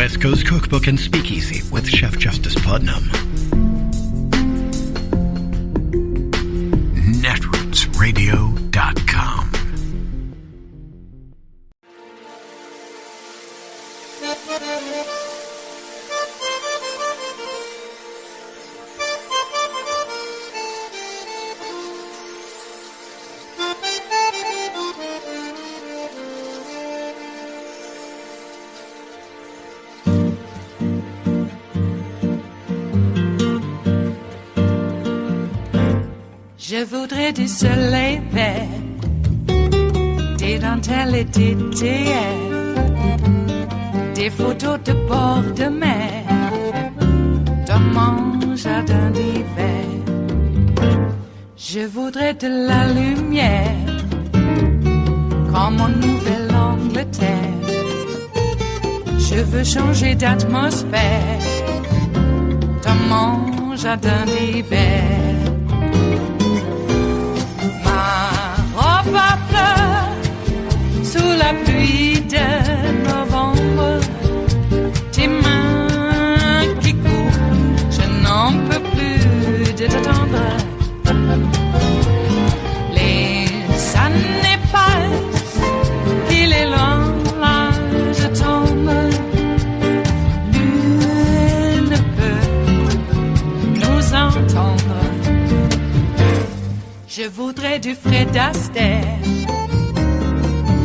West Coast Cookbook and Speakeasy with Chef Justice Putnam. Netrootsradio.com. Je voudrais du soleil vert, des dentelles et des théères, des photos de bord de mer, dans mon jardin d'hiver. Je voudrais de la lumière, comme en Nouvelle-Angleterre. Je veux changer d'atmosphère, dans mon jardin d'hiver. Ma fleur sous la pluie de novembre, tes mains qui courent, je n'en peux plus de t'attendre. Les années passent, il est long, là je tombe. Nul ne peut nous entendre. Je voudrais du Fred Astaire,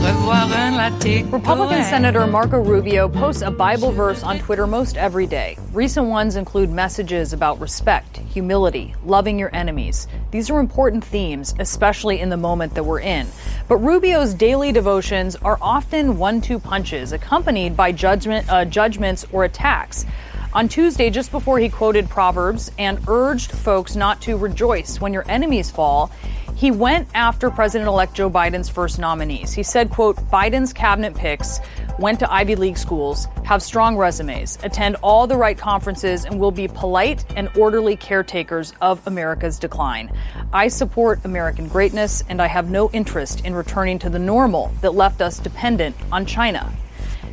revoir un latte. Republican Senator Marco Rubio posts a Bible verse on Twitter most every day. Recent ones include messages about respect, humility, loving your enemies. These are important themes, especially in the moment that we're in. But Rubio's daily devotions are often 1-2 punches, accompanied by judgments or attacks. On Tuesday, just before he quoted Proverbs and urged folks not to rejoice when your enemies fall, he went after President-elect Joe Biden's first nominees. He said, quote, Biden's cabinet picks went to Ivy League schools, have strong resumes, attend all the right conferences, and will be polite and orderly caretakers of America's decline. I support American greatness, and I have no interest in returning to the normal that left us dependent on China.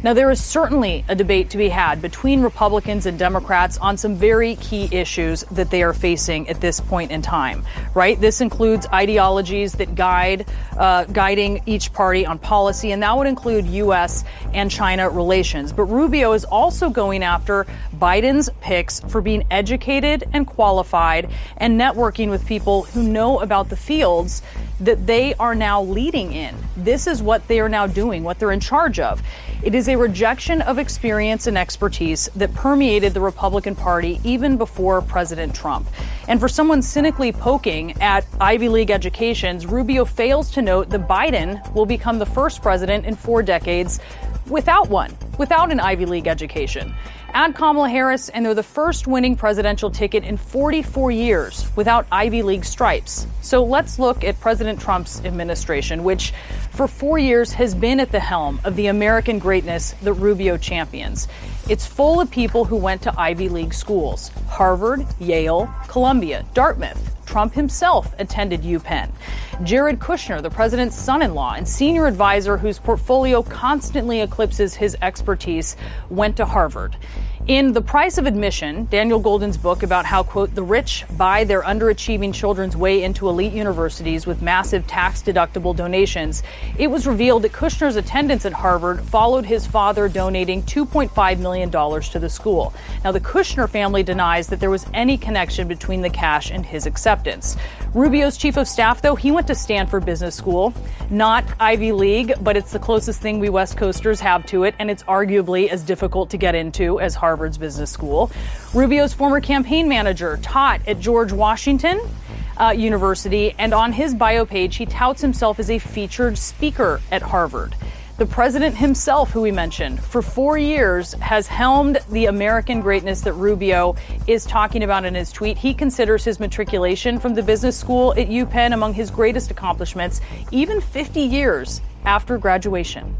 Now, there is certainly a debate to be had between Republicans and Democrats on some very key issues that they are facing at this point in time, right? This includes ideologies that guiding each party on policy, and that would include U.S. and China relations. But Rubio is also going after Biden's picks for being educated and qualified and networking with people who know about the fields that they are now leading in. This is what they are now doing, what they're in charge of. It is a rejection of experience and expertise that permeated the Republican Party even before President Trump. And for someone cynically poking at Ivy League educations, Rubio fails to note that Biden will become the first president in 4 decades without an Ivy League education. Add Kamala Harris, and they're the first winning presidential ticket in 44 years without Ivy League stripes. So let's look at President Trump's administration, which for 4 years has been at the helm of the American greatness that Rubio champions. It's full of people who went to Ivy League schools: Harvard, Yale, Columbia, Dartmouth. Trump himself attended UPenn. Jared Kushner, the president's son-in-law and senior advisor whose portfolio constantly eclipses his expertise, went to Harvard. In The Price of Admission, Daniel Golden's book about how, quote, the rich buy their underachieving children's way into elite universities with massive tax-deductible donations, it was revealed that Kushner's attendance at Harvard followed his father donating $2.5 million to the school. Now, the Kushner family denies that there was any connection between the cash and his acceptance. Rubio's chief of staff, though, he went to Stanford Business School, not Ivy League, but it's the closest thing we West Coasters have to it, and it's arguably as difficult to get into as Harvard's business school. Rubio's former campaign manager taught at George Washington University, and on his bio page, he touts himself as a featured speaker at Harvard. The president himself, who we mentioned, for 4 years has helmed the American greatness that Rubio is talking about in his tweet. He considers his matriculation from the business school at UPenn among his greatest accomplishments, even 50 years after graduation.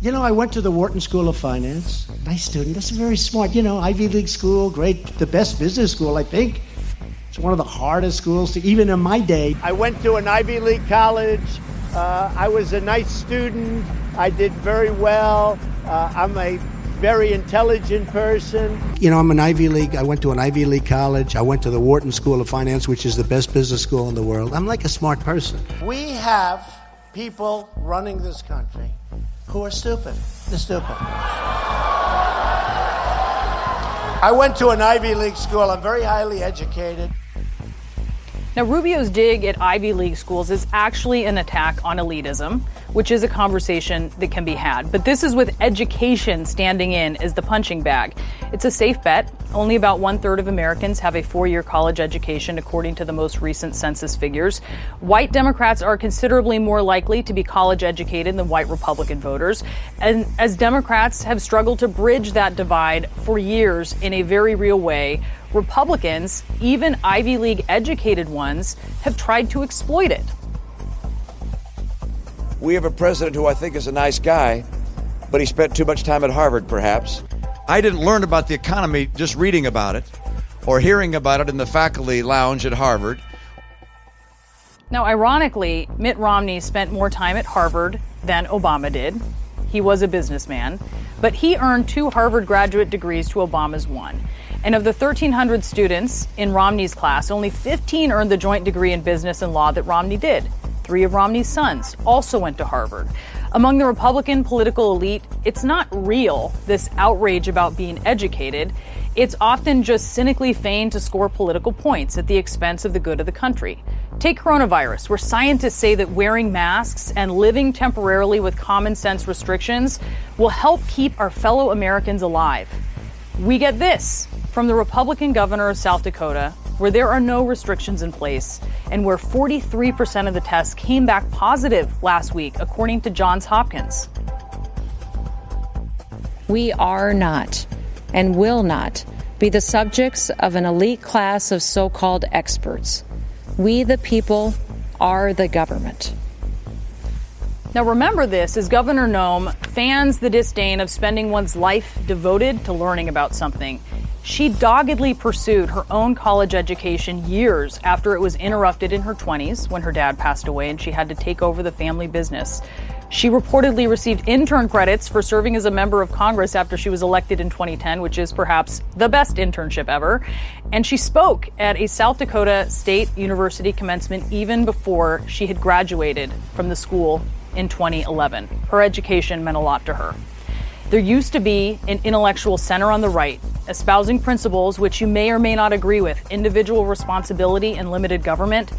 You know, I went to the Wharton School of Finance. Nice student. That's very smart. You know, Ivy League school, great, the best business school, I think. It's one of the hardest schools to, even in my day. I went to an Ivy League college. I was a nice student. I did very well. I'm a very intelligent person. You know, I'm an Ivy League. I went to an Ivy League college. I went to the Wharton School of Finance, which is the best business school in the world. I'm like a smart person. We have people running this country who are stupid. They're stupid. I went to an Ivy League school. I'm very highly educated. Now, Rubio's dig at Ivy League schools is actually an attack on elitism, which is a conversation that can be had. But this is with education standing in as the punching bag. It's a safe bet. Only about 1/3 of Americans have a 4-year college education, according to the most recent census figures. White Democrats are considerably more likely to be college educated than white Republican voters. And as Democrats have struggled to bridge that divide for years in a very real way, Republicans, even Ivy League educated ones, have tried to exploit it. We have a president who I think is a nice guy, but he spent too much time at Harvard, perhaps. I didn't learn about the economy just reading about it or hearing about it in the faculty lounge at Harvard. Now, ironically, Mitt Romney spent more time at Harvard than Obama did. He was a businessman, but he earned 2 Harvard graduate degrees to Obama's 1. And of the 1,300 students in Romney's class, only 15 earned the joint degree in business and law that Romney did. 3 of Romney's sons also went to Harvard. Among the Republican political elite, it's not real, this outrage about being educated. It's often just cynically feigned to score political points at the expense of the good of the country. Take coronavirus, where scientists say that wearing masks and living temporarily with common sense restrictions will help keep our fellow Americans alive. We get this from the Republican governor of South Dakota, where there are no restrictions in place and where 43% of the tests came back positive last week, according to Johns Hopkins. We are not and will not be the subjects of an elite class of so-called experts. We, the people, are the government. Now remember this, as Governor Noem fans the disdain of spending one's life devoted to learning about something. She doggedly pursued her own college education years after it was interrupted in her 20s when her dad passed away and she had to take over the family business. She reportedly received intern credits for serving as a member of Congress after she was elected in 2010, which is perhaps the best internship ever. And she spoke at a South Dakota State University commencement even before she had graduated from the school in 2011. Her education meant a lot to her. There used to be an intellectual center on the right, espousing principles which you may or may not agree with, individual responsibility and limited government.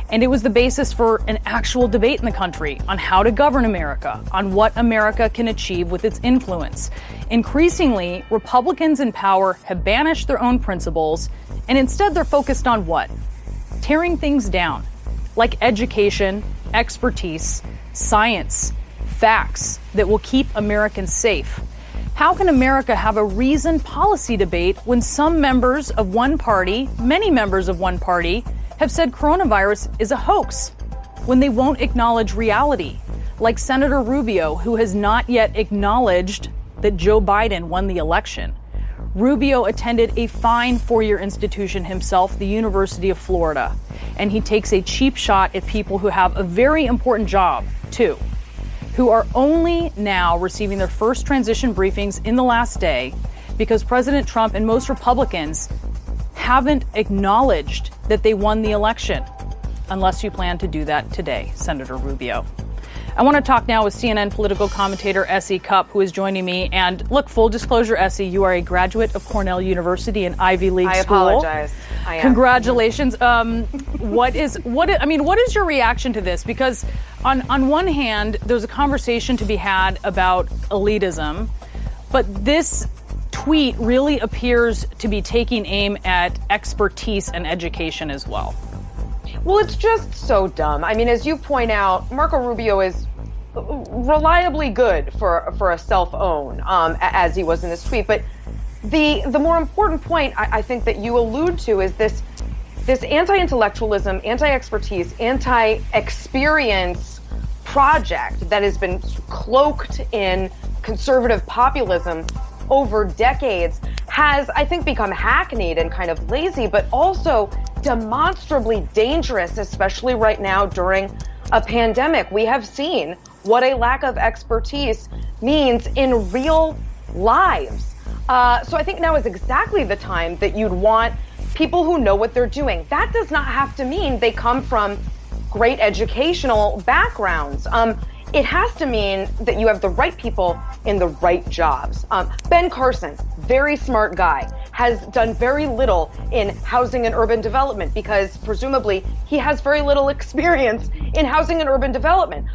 And it was the basis for an actual debate in the country on how to govern America, on what America can achieve with its influence. Increasingly, Republicans in power have banished their own principles, and instead they're focused on what? Tearing things down, like education, expertise, science, facts that will keep Americans safe. How can America have a reasoned policy debate when some members of one party, many members of one party, have said coronavirus is a hoax, when they won't acknowledge reality, like Senator Rubio, who has not yet acknowledged that Joe Biden won the election? Rubio attended a fine 4-year institution himself, the University of Florida, and he takes a cheap shot at people who have a very important job, too, who are only now receiving their first transition briefings in the last day because President Trump and most Republicans haven't acknowledged that they won the election, unless you plan to do that today, Senator Rubio. I want to talk now with CNN political commentator Essie Cupp, who is joining me. And look, full disclosure, Essie, you are a graduate of Cornell University, an Ivy League school. I apologize. I am. Congratulations. What is your reaction to this? Because on one hand, there's a conversation to be had about elitism, but this tweet really appears to be taking aim at expertise and education as well. Well, it's just so dumb. I mean, as you point out, Marco Rubio is reliably good for a self-own, as he was in this tweet. But the more important point I think that you allude to is this anti-intellectualism, anti-expertise, anti-experience project that has been cloaked in conservative populism over decades has, I think, become hackneyed and kind of lazy, but also demonstrably dangerous, especially right now during a pandemic. We have seen what a lack of expertise means in real lives. So I think now is exactly the time that you'd want people who know what they're doing. That does not have to mean they come from great educational backgrounds. It has to mean that you have the right people in the right jobs. Ben Carson, very smart guy, has done very little in housing and urban development because presumably he has very little experience in housing and urban development.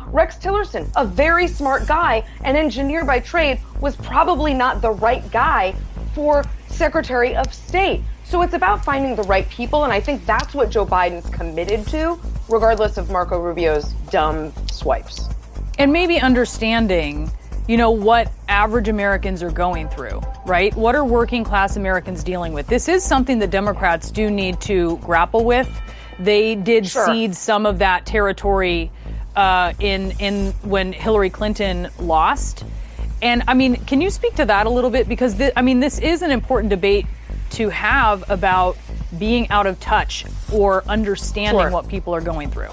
Rex Tillerson, a very smart guy, an engineer by trade, was probably not the right guy for Secretary of State. So it's about finding the right people, and I think that's what Joe Biden's committed to, regardless of Marco Rubio's dumb swipes. And maybe understanding, what average Americans are going through, right? What are working class Americans dealing with? This is something the Democrats do need to grapple with. They did cede some of that territory in when Hillary Clinton lost. And I mean, can you speak to that a little bit? Because this is an important debate to have about being out of touch or understanding what people are going through.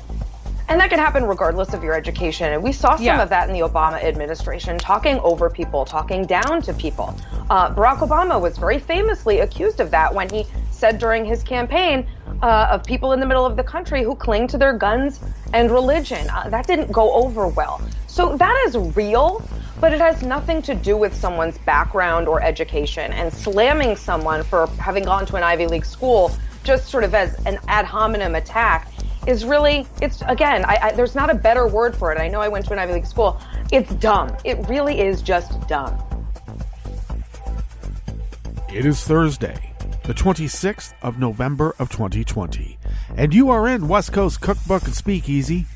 And that can happen regardless of your education. And we saw some of that in the Obama administration, talking over people, talking down to people. Barack Obama was very famously accused of that when he said during his campaign of people in the middle of the country who cling to their guns and religion. That didn't go over well. So that is real, but it has nothing to do with someone's background or education. And slamming someone for having gone to an Ivy League school just sort of as an ad hominem attack is really, there's not a better word for it. I know I went to an Ivy League school. It's dumb. It really is just dumb. It is Thursday, the 26th of November of 2020, and you are in West Coast Cookbook and Speakeasy.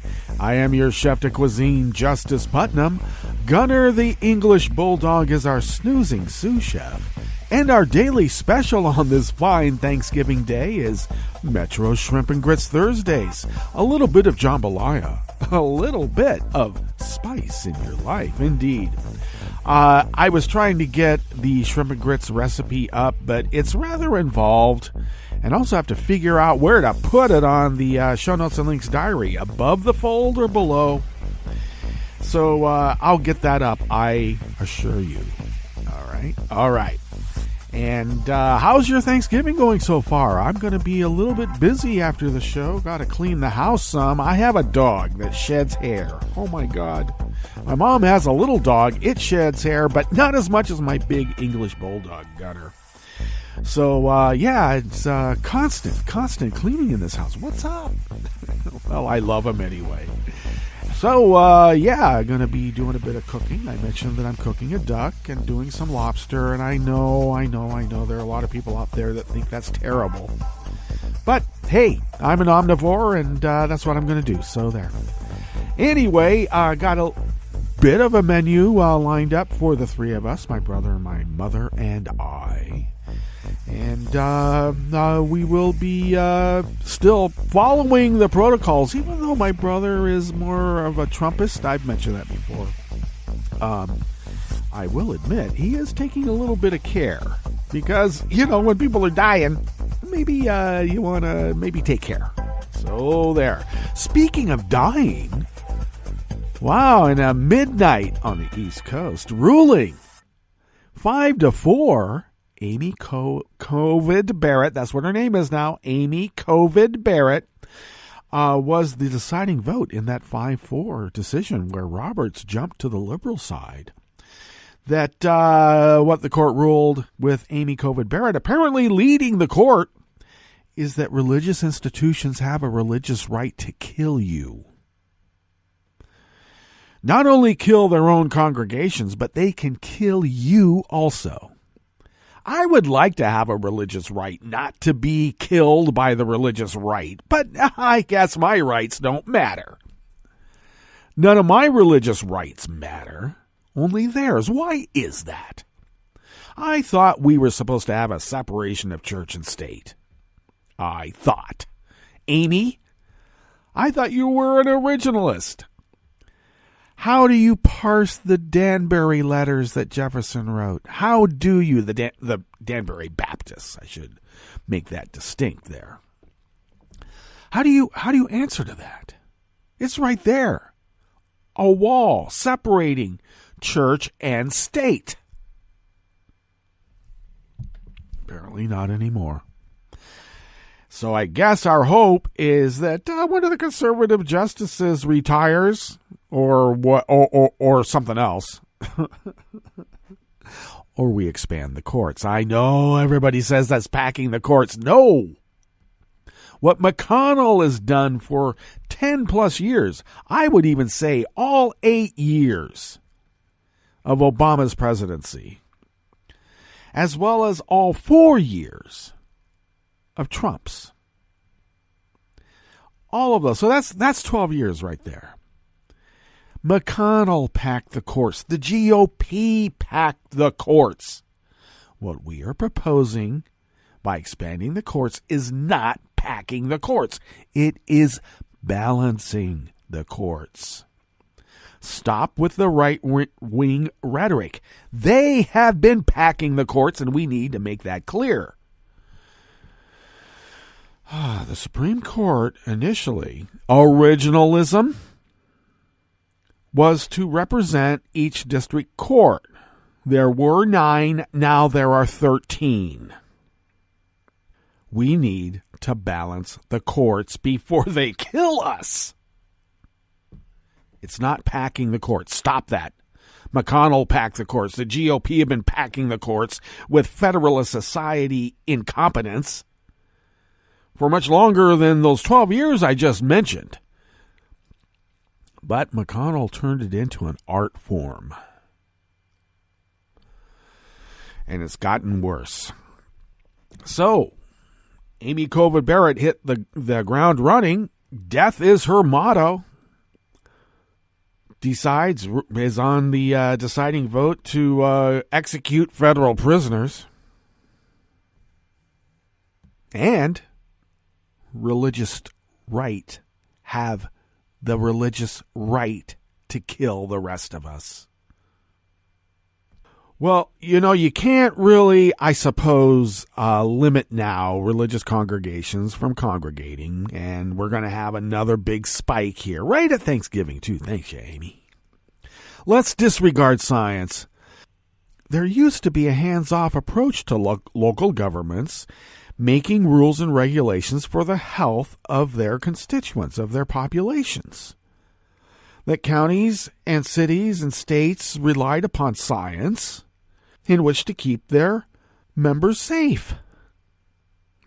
I am your chef de cuisine, Justice Putnam. Gunner the English Bulldog is our snoozing sous chef. And our daily special on this fine Thanksgiving Day is Metro Shrimp and Grits Thursdays. A little bit of jambalaya, a little bit of spice in your life, indeed. I was trying to get the shrimp and grits recipe up, but it's rather involved. And also have to figure out where to put it on the show notes and links diary, above the fold or below. So I'll get that up, I assure you. All right. And how's your Thanksgiving going so far? I'm going to be a little bit busy after the show. Got to clean the house some. I have a dog that sheds hair. Oh, my God. My mom has a little dog. It sheds hair, but not as much as my big English Bulldog, Gunner. So, it's constant cleaning in this house. What's up? Well, I love him anyway. So, going to be doing a bit of cooking. I mentioned that I'm cooking a duck and doing some lobster, and I know there are a lot of people out there that think that's terrible. But, hey, I'm an omnivore, and that's what I'm going to do, so there. Anyway, got a bit of a menu lined up for the three of us, my brother, my mother, and I. And we will be still following the protocols, even though my brother is more of a Trumpist. I've mentioned that before. I will admit, he is taking a little bit of care. Because, when people are dying, maybe you want to maybe take care. So there. Speaking of dying, wow, in a midnight on the East Coast, ruling 5-4, Amy COVID Barrett, that's what her name is now, Amy COVID Barrett, was the deciding vote in that 5-4 decision where Roberts jumped to the liberal side. That what the court ruled with Amy COVID Barrett, apparently leading the court, is that religious institutions have a religious right to kill you. Not only kill their own congregations, but they can kill you also. I would like to have a religious right not to be killed by the religious right, but I guess my rights don't matter. None of my religious rights matter, only theirs. Why is that? I thought we were supposed to have a separation of church and state. I thought. Amy, I thought you were an originalist. How do you parse the Danbury letters that Jefferson wrote? How do you, the Danbury Baptists, I should make that distinct there. How do you answer to that? It's right there. a wall separating church and state. Apparently not anymore. So I guess our hope is that one of the conservative justices retires, or what, or something else, or we expand the courts. I know everybody says that's packing the courts. No. What McConnell has done for 10 plus years, I would even say all 8 years of Obama's presidency, as well as all 4 years of Trump's. All of those. So that's 12 years right there. McConnell packed the courts. The GOP packed the courts. What we are proposing by expanding the courts is not packing the courts. It is balancing the courts. Stop with the right-wing rhetoric. They have been packing the courts, and we need to make that clear. The Supreme Court initially, originalism, was to represent each district court. There were 9, now there are 13. We need to balance the courts before they kill us. It's not packing the courts. Stop that. McConnell packed the courts. The GOP have been packing the courts with Federalist Society incompetence for much longer than those 12 years I just mentioned. But McConnell turned it into an art form. And it's gotten worse. So, Amy Coney Barrett hit the ground running. Death is her motto. Is on the deciding vote to execute federal prisoners. And religious right have the religious right to kill the rest of us. Well, you can't really, I suppose, limit now religious congregations from congregating, and we're going to have another big spike here, right at Thanksgiving, too. Thanks, Amy. Let's disregard science. There used to be a hands-off approach to local governments making rules and regulations for the health of their constituents, of their populations. That counties and cities and states relied upon science in which to keep their members safe.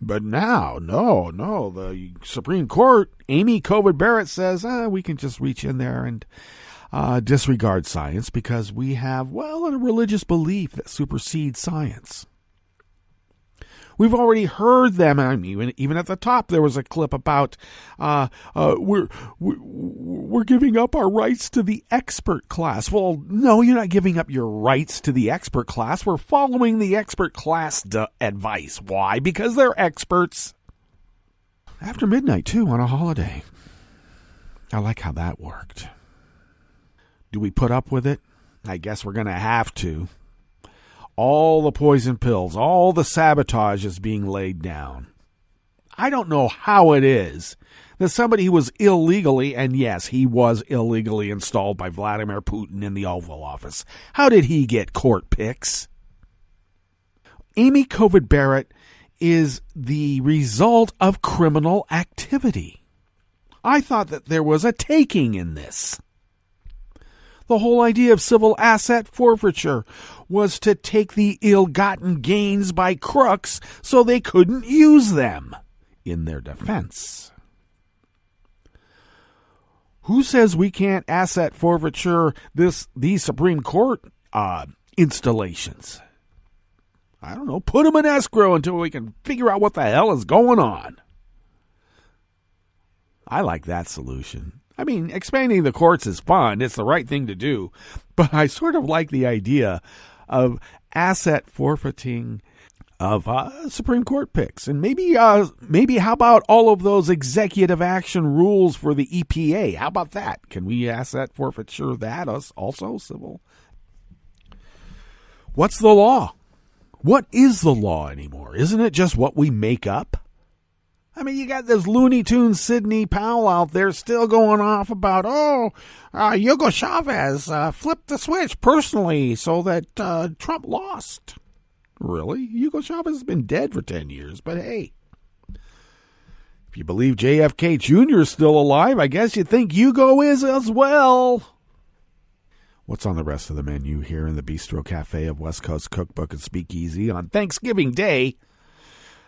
But now, no, the Supreme Court, Amy Coney Barrett says, we can just reach in there and disregard science because we have, a religious belief that supersedes science. We've already heard them, and even at the top there was a clip about we're giving up our rights to the expert class. Well, no, you're not giving up your rights to the expert class. We're following the expert class advice. Why? Because they're experts. After midnight, too, on a holiday. I like how that worked. Do we put up with it? I guess we're going to have to. All the poison pills, all the sabotage is being laid down. I don't know how it is that somebody who was illegally, and yes, he was illegally installed by Vladimir Putin in the Oval Office. How did he get court picks? Amy Coney Barrett is the result of criminal activity. I thought that there was a taking in this. The whole idea of civil asset forfeiture was to take the ill-gotten gains by crooks so they couldn't use them in their defense. Who says we can't asset forfeiture these Supreme Court installations? I don't know. Put them in escrow until we can figure out what the hell is going on. I like that solution. I mean, expanding the courts is fun. It's the right thing to do. But I sort of like the idea of asset forfeiting of Supreme Court picks. And maybe how about all of those executive action rules for the EPA? How about that? Can we asset forfeiture that also, civil? What's the law? What is the law anymore? Isn't it just what we make up? I mean, you got this Looney Tunes Sidney Powell out there still going off about, Hugo Chavez flipped the switch personally so that Trump lost. Really? Hugo Chavez has been dead for 10 years, but hey. If you believe JFK Jr. is still alive, I guess you think Hugo is as well. What's on the rest of the menu here in the Bistro Cafe of West Coast Cookbook and Speakeasy on Thanksgiving Day?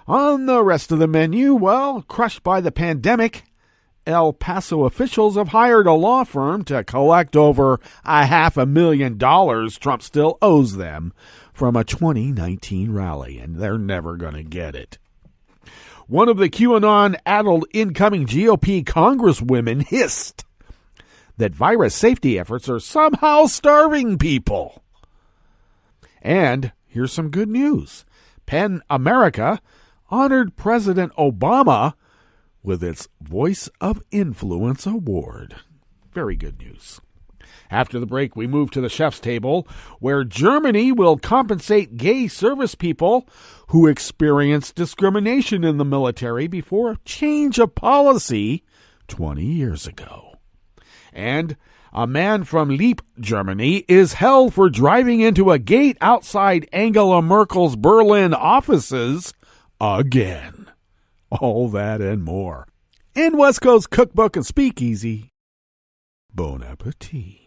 On the rest of the menu, well, crushed by the pandemic, El Paso officials have hired a law firm to collect over $500,000 Trump still owes them from a 2019 rally, and they're never going to get it. One of the QAnon-addled incoming GOP congresswomen hissed that virus safety efforts are somehow starving people. And here's some good news. PEN America honored President Obama with its Voice of Influence Award. Very good news. After the break, we move to the chef's table, where Germany will compensate gay service people who experienced discrimination in the military before a change of policy 20 years ago. And a man from Lippe, Germany, is held for driving into a gate outside Angela Merkel's Berlin offices again. All that and more. In West Coast Cookbook and Speakeasy, bon appetit.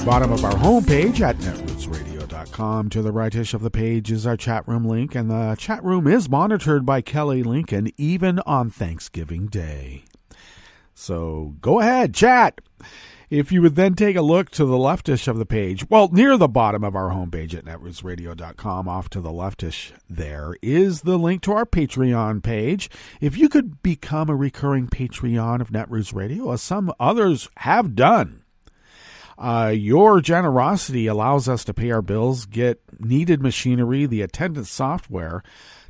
Bottom of our homepage at netrootsradio.com. To the rightish of the page is our chat room link, and the chat room is monitored by Kelly Lincoln even on Thanksgiving Day. So go ahead, chat. If you would then take a look to the leftish of the page, well, near the bottom of our homepage at netrootsradio.com, off to the leftish there is the link to our Patreon page. If you could become a recurring Patreon of Netroots Radio, as some others have done, your generosity allows us to pay our bills, get needed machinery, the attendance software,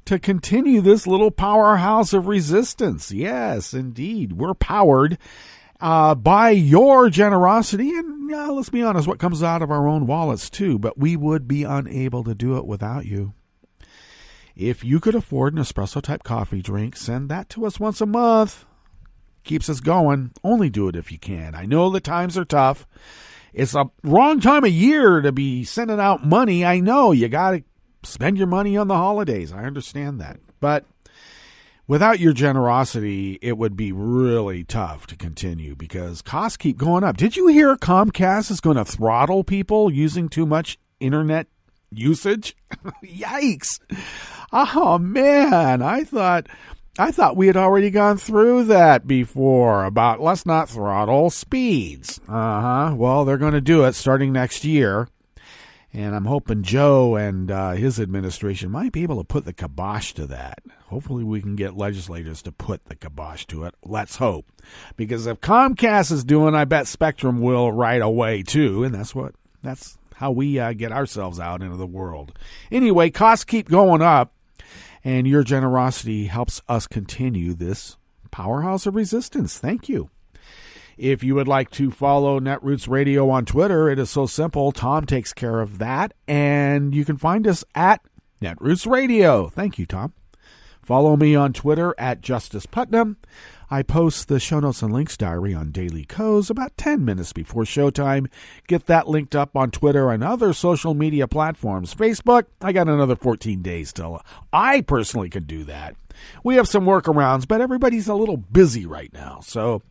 to continue this little powerhouse of resistance. Yes, indeed. We're powered by your generosity, and let's be honest, what comes out of our own wallets too, but we would be unable to do it without you. If you could afford an espresso-type coffee drink, send that to us once a month. Keeps us going. Only do it if you can. I know the times are tough. It's a wrong time of year to be sending out money. I know you got to spend your money on the holidays. I understand that. But without your generosity, it would be really tough to continue because costs keep going up. Did you hear Comcast is going to throttle people using too much internet usage? Yikes. Oh, man. I thought we had already gone through that before about let's not throttle speeds. Well, they're going to do it starting next year. And I'm hoping Joe and his administration might be able to put the kibosh to that. Hopefully we can get legislators to put the kibosh to it. Let's hope. Because if Comcast is doing, I bet Spectrum will right away too. And that's how we get ourselves out into the world. Anyway, costs keep going up. And your generosity helps us continue this powerhouse of resistance. Thank you. If you would like to follow Netroots Radio on Twitter, it is so simple. Tom takes care of that. And you can find us at Netroots Radio. Thank you, Tom. Follow me on Twitter at Justice Putnam. I post the show notes and links diary on Daily Co's about 10 minutes before showtime. Get that linked up on Twitter and other social media platforms. Facebook, I got another 14 days till I personally could do that. We have some workarounds, but everybody's a little busy right now. So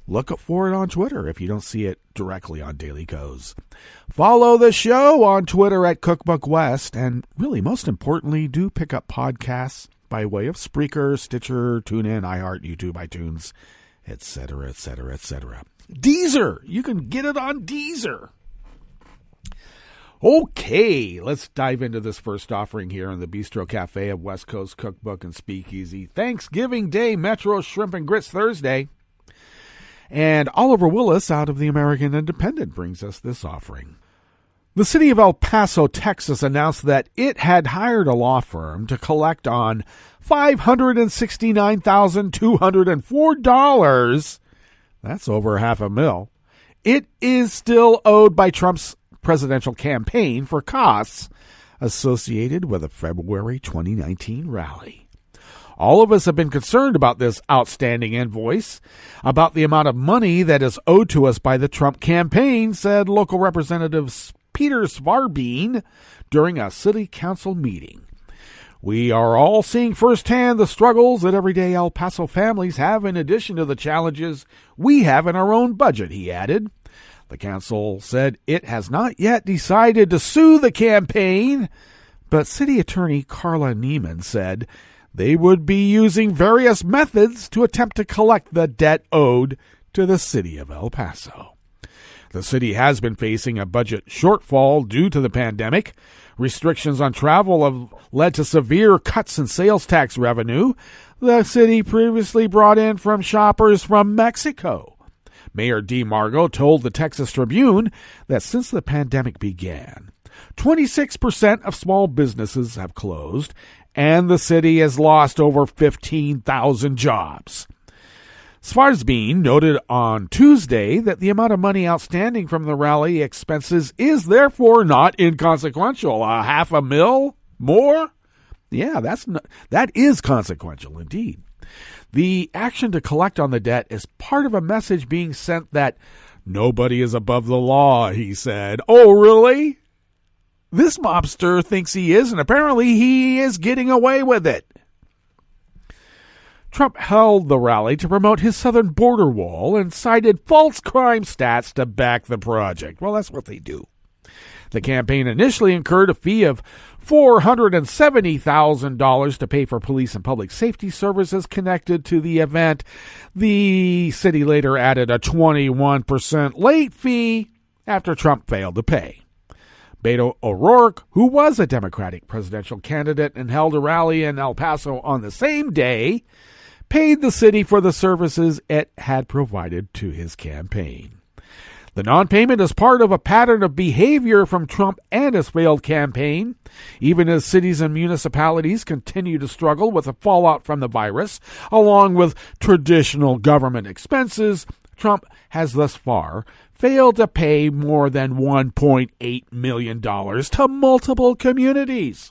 look for it on Twitter if you don't see it directly on Daily Co's. Follow the show on Twitter at Cookbook West. And really, most importantly, do pick up podcasts by way of Spreaker, Stitcher, TuneIn, iHeart, YouTube, iTunes, etc., etc., etc. Deezer! You can get it on Deezer. Okay, let's dive into this first offering here in the Bistro Cafe of West Coast Cookbook and Speakeasy. Thanksgiving Day, Metro Shrimp and Grits Thursday. And Oliver Willis out of the American Independent brings us this offering. The city of El Paso, Texas announced that it had hired a law firm to collect on $569,204. That's over $500,000. It is still owed by Trump's presidential campaign for costs associated with a February 2019 rally. All of us have been concerned about this outstanding invoice, about the amount of money that is owed to us by the Trump campaign, said local Representative Peter Svarbeen during a city council meeting. We are all seeing firsthand the struggles that everyday El Paso families have in addition to the challenges we have in our own budget, he added. The council said it has not yet decided to sue the campaign, but City Attorney Carla Neiman said they would be using various methods to attempt to collect the debt owed to the city of El Paso. The city has been facing a budget shortfall due to the pandemic. Restrictions on travel have led to severe cuts in sales tax revenue the city previously brought in from shoppers from Mexico. Mayor DeMargo told the Texas Tribune that since the pandemic began, 26% of small businesses have closed, and the city has lost over 15,000 jobs. Svarbeen noted on Tuesday that the amount of money outstanding from the rally expenses is therefore not inconsequential. $500,000 more? Yeah, that is consequential indeed. The action to collect on the debt is part of a message being sent that nobody is above the law, he said. Oh, really? This mobster thinks he is, and apparently he is getting away with it. Trump held the rally to promote his southern border wall and cited false crime stats to back the project. Well, that's what they do. The campaign initially incurred a fee of $470,000 to pay for police and public safety services connected to the event. The city later added a 21% late fee after Trump failed to pay. Beto O'Rourke, who was a Democratic presidential candidate and held a rally in El Paso on the same day, paid the city for the services it had provided to his campaign. The non-payment is part of a pattern of behavior from Trump and his failed campaign. Even as cities and municipalities continue to struggle with the fallout from the virus, along with traditional government expenses, Trump has thus far failed to pay more than $1.8 million to multiple communities.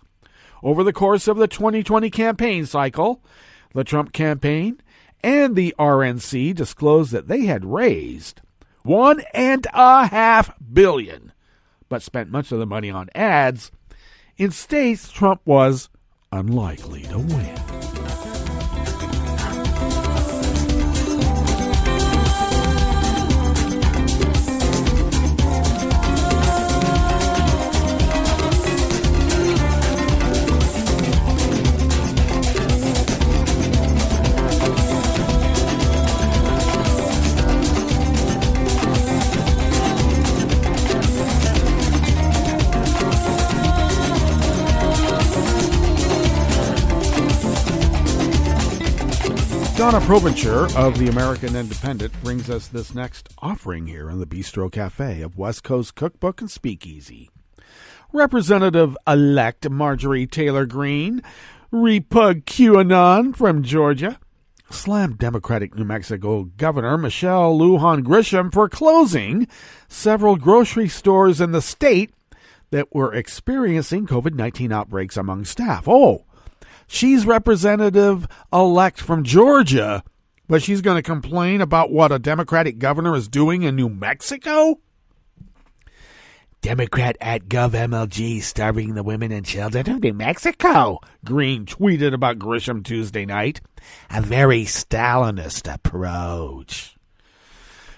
Over the course of the 2020 campaign cycle, the Trump campaign and the RNC disclosed that they had raised $1.5 billion, but spent much of the money on ads in states Trump was unlikely to win. Donna Provencher of the American Independent brings us this next offering here in the Bistro Cafe of West Coast Cookbook and Speakeasy. Representative-elect Marjorie Taylor Greene, repug QAnon from Georgia, slammed Democratic New Mexico Governor Michelle Lujan Grisham for closing several grocery stores in the state that were experiencing COVID-19 outbreaks among staff. Oh, she's representative-elect from Georgia, but she's going to complain about what a Democratic governor is doing in New Mexico? Democrat at GovMLG starving the women and children of New Mexico, Greene tweeted about Grisham Tuesday night. A very Stalinist approach.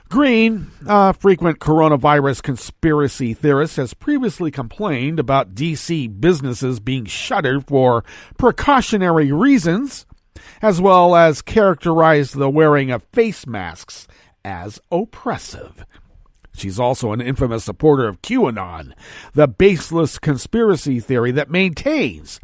Greene, a frequent coronavirus conspiracy theorist, has previously complained about D.C. businesses being shuttered for precautionary reasons, as well as characterized the wearing of face masks as oppressive. She's also an infamous supporter of QAnon, the baseless conspiracy theory that maintains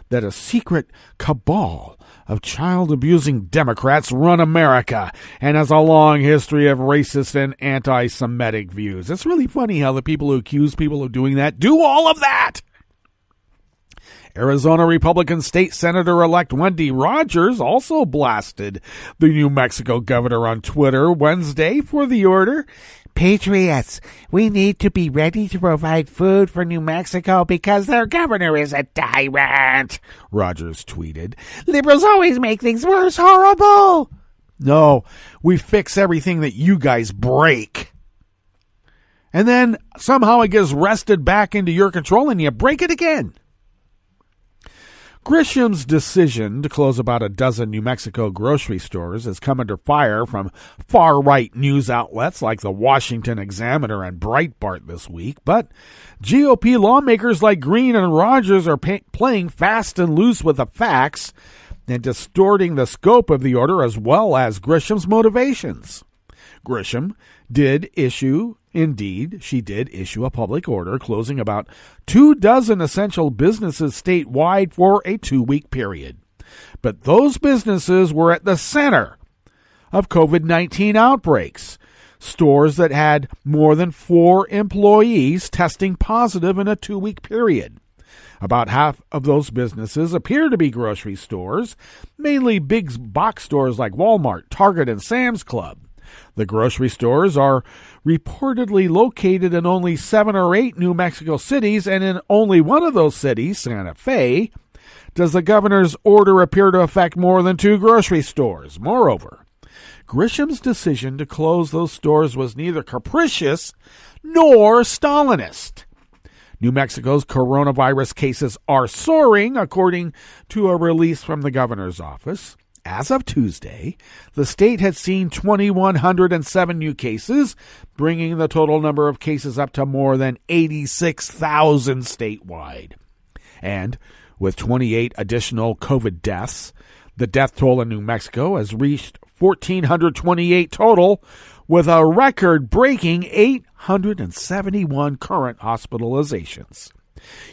that a secret cabal of child-abusing Democrats run America and has a long history of racist and anti-Semitic views. It's really funny how the people who accuse people of doing that do all of that. Arizona Republican State Senator-elect Wendy Rogers also blasted the New Mexico governor on Twitter Wednesday for the order. Patriots, we need to be ready to provide food for New Mexico because their governor is a tyrant, Rogers tweeted. Liberals always make things worse. Horrible. No, we fix everything that you guys break. And then somehow it gets wrested back into your control and you break it again. Grisham's decision to close about a dozen New Mexico grocery stores has come under fire from far-right news outlets like the Washington Examiner and Breitbart this week, but GOP lawmakers like Green and Rogers are playing fast and loose with the facts and distorting the scope of the order as well as Grisham's motivations. Grisham did issue a public order closing about 24 essential businesses statewide for a 2-week period. But those businesses were at the center of COVID-19 outbreaks. Stores that had more than 4 employees testing positive in a 2-week period. About half of those businesses appear to be grocery stores, mainly big box stores like Walmart, Target, and Sam's Club. The grocery stores are reportedly located in only 7 or 8 New Mexico cities, and in only one of those cities, Santa Fe, does the governor's order appear to affect more than 2 grocery stores. Moreover, Grisham's decision to close those stores was neither capricious nor Stalinist. New Mexico's coronavirus cases are soaring, according to a release from the governor's office. As of Tuesday, the state had seen 2,107 new cases, bringing the total number of cases up to more than 86,000 statewide. And with 28 additional COVID deaths, the death toll in New Mexico has reached 1,428 total, with a record-breaking 871 current hospitalizations.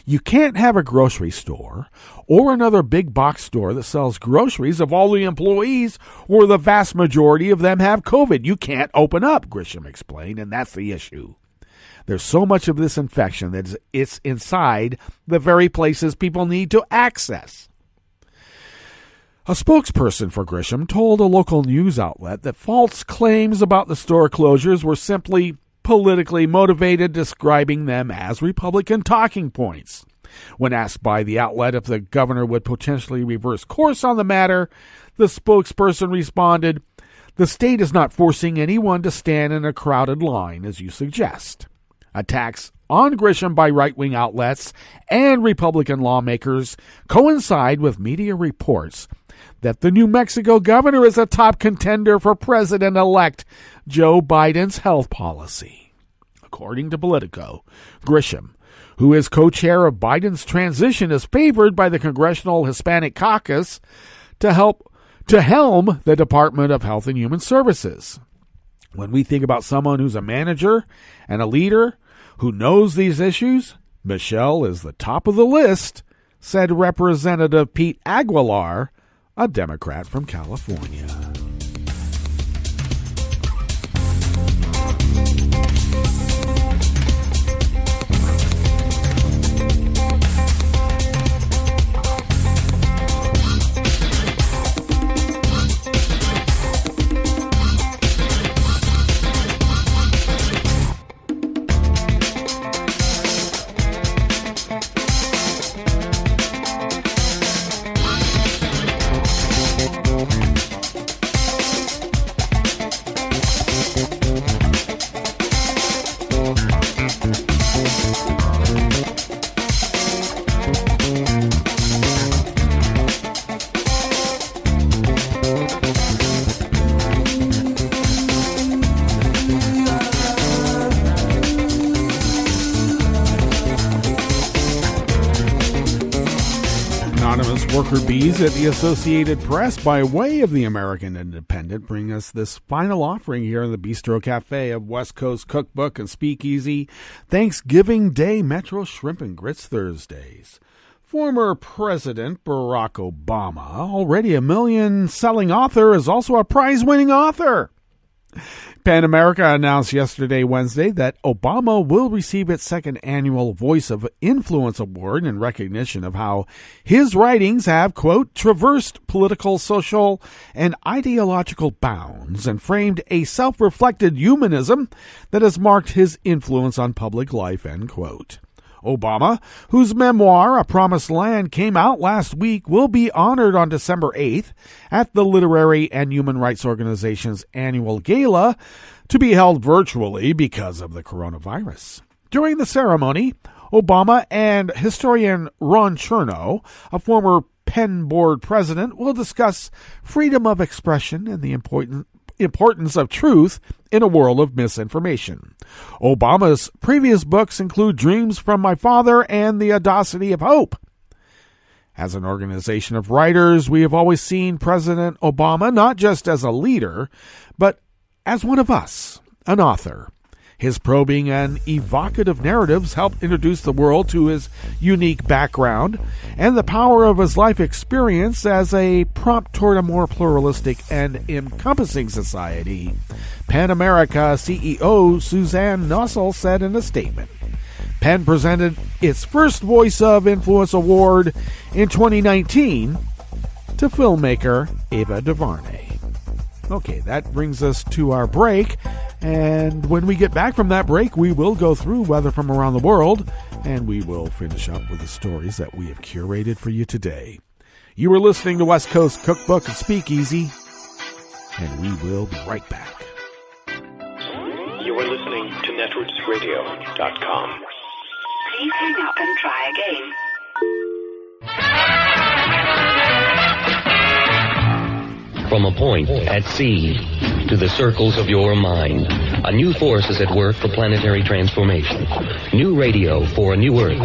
You can't have a grocery store or another big box store that sells groceries if all the employees or the vast majority of them have COVID. You can't open up, Grisham explained, and that's the issue. There's so much of this infection that it's inside the very places people need to access. A spokesperson for Grisham told a local news outlet that false claims about the store closures were simply politically motivated, describing them as Republican talking points. When asked by the outlet if the governor would potentially reverse course on the matter, the spokesperson responded, "The state is not forcing anyone to stand in a crowded line, as you suggest." Attacks on Grisham by right-wing outlets and Republican lawmakers coincide with media reports that the New Mexico governor is a top contender for President-elect Joe Biden's health policy. According to Politico, Grisham, who is co-chair of Biden's transition, is favored by the Congressional Hispanic Caucus to helm the Department of Health and Human Services. When we think about someone who's a manager and a leader who knows these issues, Michelle is the top of the list, said Representative Pete Aguilar, a Democrat from California. worker bees at the Associated Press by way of the American Independent bring us this final offering here in the Bistro Cafe of West Coast Cookbook and Speakeasy Thanksgiving Day Metro Shrimp and Grits Thursdays. Former President Barack Obama, already a million-selling author, is also a prize-winning author. PEN America announced yesterday, Wednesday, that Obama will receive its second annual Voice of Influence Award in recognition of how his writings have, quote, traversed political, social, and ideological bounds and framed a self-reflected humanism that has marked his influence on public life, end quote. Obama, whose memoir, A Promised Land, came out last week, will be honored on December 8th at the Literary and Human Rights Organization's annual gala, to be held virtually because of the coronavirus. During the ceremony, Obama and historian Ron Chernow, a former PEN board president, will discuss freedom of expression and the importance of truth in a world of misinformation. Obama's previous books include Dreams from My Father and The Audacity of Hope. As an organization of writers, we have always seen President Obama not just as a leader, but as one of us, an author. His probing and evocative narratives help introduce the world to his unique background and the power of his life experience as a prompt toward a more pluralistic and encompassing society. PEN America CEO Suzanne Nussel said in a statement. PEN presented its first Voice of Influence Award in 2019 to filmmaker Ava DuVernay. Okay, that brings us to our break, and when we get back from that break, we will go through weather from around the world, and we will finish up with the stories that we have curated for you today. You are listening to West Coast Cookbook and Speakeasy, and we will be right back. You are listening to netrootsradio.com. Please hang up and try again. From a point at sea to the circles of your mind, a new force is at work for planetary transformation. New radio for a new Earth.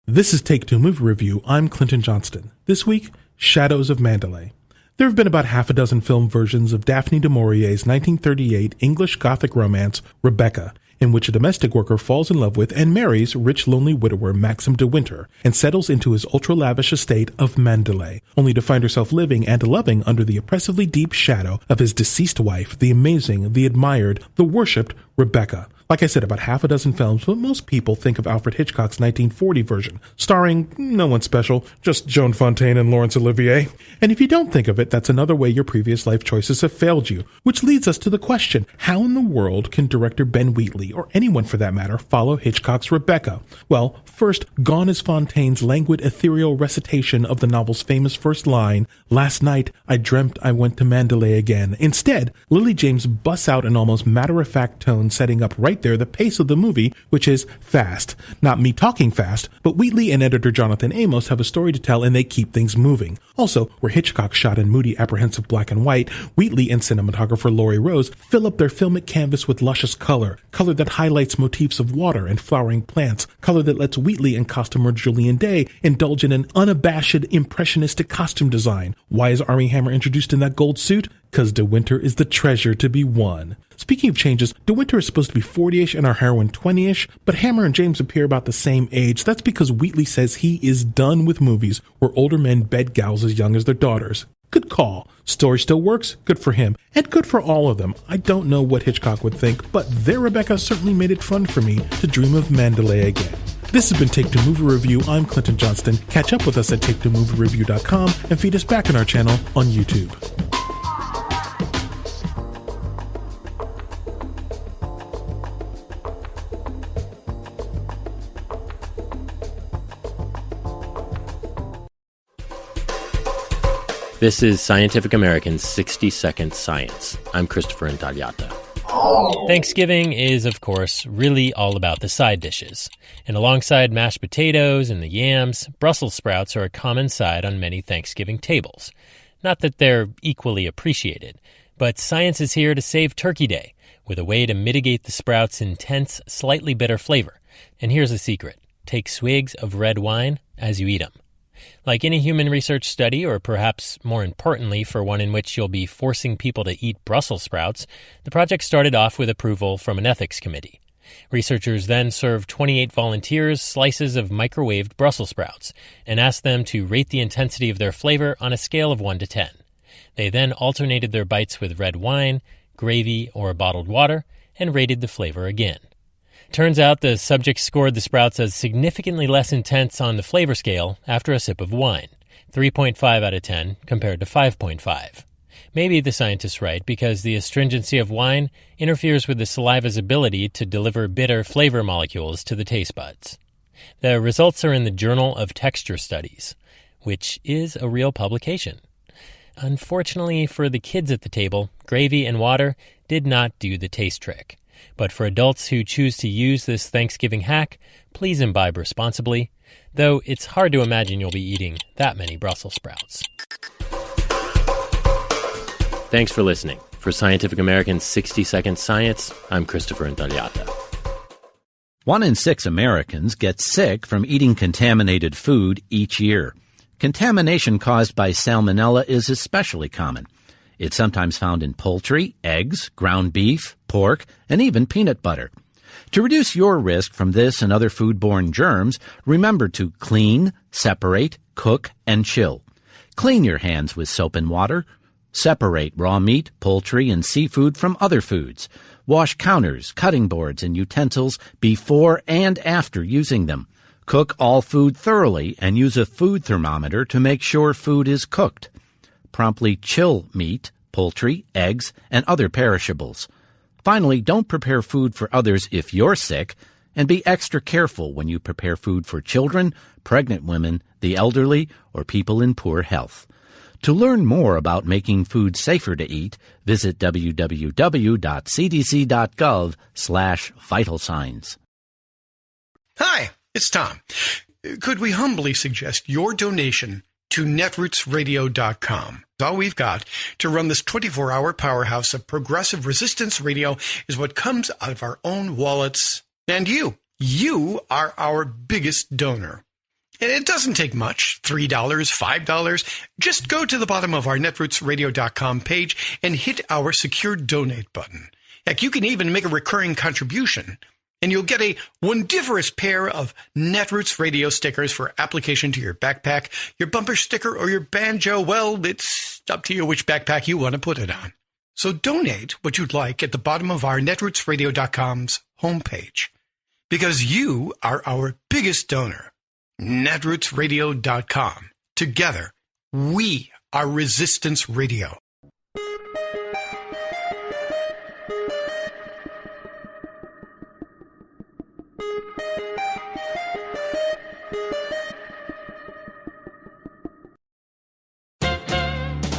This is Take Two Movie Review. I'm Clinton Johnston. This week, Shadows of Mandalay. There have been about half a dozen film versions of Daphne du Maurier's 1938 English Gothic romance, Rebecca, in which a domestic worker falls in love with and marries rich, lonely widower Maxim de Winter and settles into his ultra-lavish estate of Mandalay, only to find herself living and loving under the oppressively deep shadow of his deceased wife, the amazing, the admired, the worshipped Rebecca. Like I said, about half a dozen films, but most people think of Alfred Hitchcock's 1940 version, starring no one special, just Joan Fontaine and Laurence Olivier. And if you don't think of it, that's another way your previous life choices have failed you. Which leads us to the question, how in the world can director Ben Wheatley, or anyone for that matter, follow Hitchcock's Rebecca? Well, first, gone is Fontaine's languid, ethereal recitation of the novel's famous first line, "Last night I dreamt I went to Mandalay again." Instead, Lily James busts out an almost matter-of-fact tone, setting up right there the pace of the movie, which is fast. Not me talking fast, but Wheatley and editor Jonathan Amos have a story to tell and they keep things moving. Also, where Hitchcock shot in moody, apprehensive black and white, Wheatley and cinematographer Laurie Rose fill up their filmic canvas with luscious color that highlights motifs of water and flowering plants, color that lets Wheatley and costumer Julian Day indulge in an unabashed impressionistic costume design. Why is Armie Hammer introduced in that gold suit? 'Cause De Winter is the treasure to be won. Speaking of changes, De Winter is supposed to be 40-ish and our heroine 20-ish, but Hammer and James appear about the same age. That's because Wheatley says he is done with movies where older men bed gals as young as their daughters. Good call. Story still works. Good for him. And good for all of them. I don't know what Hitchcock would think, but their Rebecca certainly made it fun for me to dream of Mandalay again. This has been Take Two Movie Review. I'm Clinton Johnston. Catch up with us at TakeTwoMovieReview.com and feed us back on our channel on YouTube. This is Scientific American's 60-Second Science. I'm Christopher Intagliata. Thanksgiving is, of course, really all about the side dishes. And alongside mashed potatoes and the yams, Brussels sprouts are a common side on many Thanksgiving tables. Not that they're equally appreciated, but science is here to save Turkey Day with a way to mitigate the sprouts' intense, slightly bitter flavor. And here's the secret. Take swigs of red wine as you eat them. Like any human research study, or perhaps more importantly for one in which you'll be forcing people to eat Brussels sprouts, the project started off with approval from an ethics committee. Researchers then served 28 volunteers slices of microwaved Brussels sprouts and asked them to rate the intensity of their flavor on a scale of 1 to 10. They then alternated their bites with red wine, gravy, or bottled water and rated the flavor again. Turns out the subjects scored the sprouts as significantly less intense on the flavor scale after a sip of wine, 3.5 out of 10 compared to 5.5. Maybe the scientists right because the astringency of wine interferes with the saliva's ability to deliver bitter flavor molecules to the taste buds. The results are in the Journal of Texture Studies, which is a real publication. Unfortunately for the kids at the table, gravy and water did not do the taste trick. But for adults who choose to use this Thanksgiving hack, please imbibe responsibly, though it's hard to imagine you'll be eating that many Brussels sprouts. Thanks for listening. For Scientific American's 60-Second Science, I'm Christopher Intagliata. 1 in 6 Americans get sick from eating contaminated food each year. Contamination caused by salmonella is especially common. It's sometimes found in poultry, eggs, ground beef, pork, and even peanut butter. To reduce your risk from this and other foodborne germs, remember to clean, separate, cook, and chill. Clean your hands with soap and water. Separate raw meat, poultry, and seafood from other foods. Wash counters, cutting boards, and utensils before and after using them. Cook all food thoroughly and use a food thermometer to make sure food is cooked. Promptly chill meat, poultry, eggs, and other perishables. Finally, don't prepare food for others if you're sick, and be extra careful when you prepare food for children, pregnant women, the elderly, or people in poor health. To learn more about making food safer to eat, visit www.cdc.gov/vital signs. Hi, it's Tom. Could we humbly suggest your donation to netrootsradio.com? All we've got to run this 24-hour powerhouse of progressive resistance radio is what comes out of our own wallets. And you are our biggest donor. And it doesn't take much, $3, $5. Just go to the bottom of our netrootsradio.com page and hit our secure donate button. Heck, you can even make a recurring contribution. And you'll get a wondiferous pair of Netroots radio stickers for application to your backpack, your bumper sticker, or your banjo. Well, it's up to you which backpack you want to put it on. So donate what you'd like at the bottom of our netrootsradio.com's homepage. Because you are our biggest donor. Netrootsradio.com. Together, we are Resistance Radio.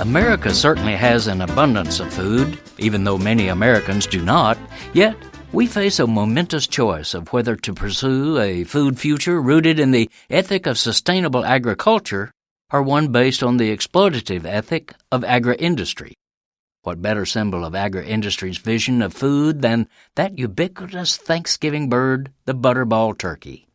America certainly has an abundance of food, even though many Americans do not. Yet, we face a momentous choice of whether to pursue a food future rooted in the ethic of sustainable agriculture or one based on the exploitative ethic of agri-industry. What better symbol of agri-industry's vision of food than that ubiquitous Thanksgiving bird, the butterball turkey?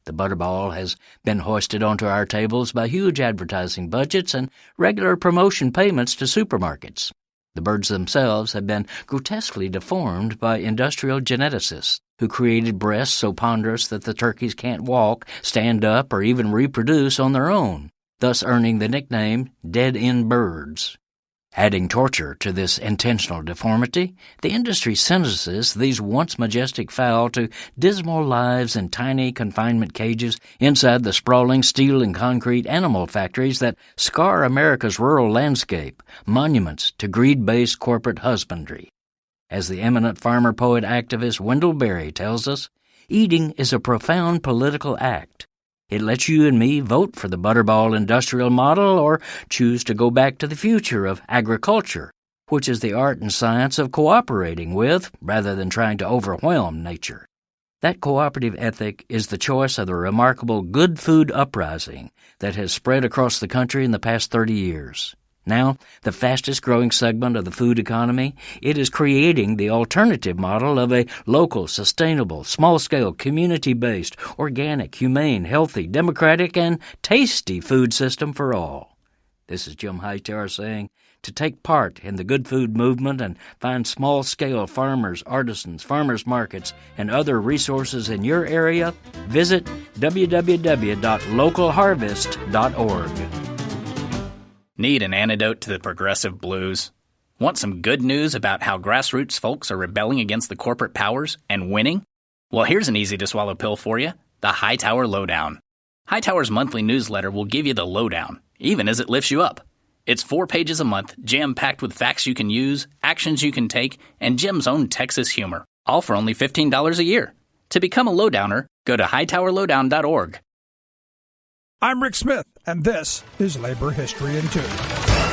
The butterball has been hoisted onto our tables by huge advertising budgets and regular promotion payments to supermarkets. The birds themselves have been grotesquely deformed by industrial geneticists who created breasts so ponderous that the turkeys can't walk, stand up, or even reproduce on their own, thus earning the nickname dead-end birds. Adding torture to this intentional deformity, the industry sentences these once majestic fowl to dismal lives in tiny confinement cages inside the sprawling steel and concrete animal factories that scar America's rural landscape, monuments to greed-based corporate husbandry. As the eminent farmer-poet activist Wendell Berry tells us, eating is a profound political act. It lets you and me vote for the butterball industrial model or choose to go back to the future of agriculture, which is the art and science of cooperating with rather than trying to overwhelm nature. That cooperative ethic is the choice of the remarkable good food uprising that has spread across the country in the past 30 years. Now, the fastest growing segment of the food economy, it is creating the alternative model of a local, sustainable, small-scale, community-based, organic, humane, healthy, democratic, and tasty food system for all. This is Jim Hightower saying, to take part in the good food movement and find small-scale farmers, artisans, farmers markets, and other resources in your area, visit www.localharvest.org. Need an antidote to the progressive blues? Want some good news about how grassroots folks are rebelling against the corporate powers and winning? Well, here's an easy-to-swallow pill for you, the Hightower Lowdown. Hightower's monthly newsletter will give you the lowdown, even as it lifts you up. It's 4 pages a month, jam-packed with facts you can use, actions you can take, and Jim's own Texas humor, all for only $15 a year. To become a lowdowner, go to hightowerlowdown.org. I'm Rick Smith, and this is Labor History in 2.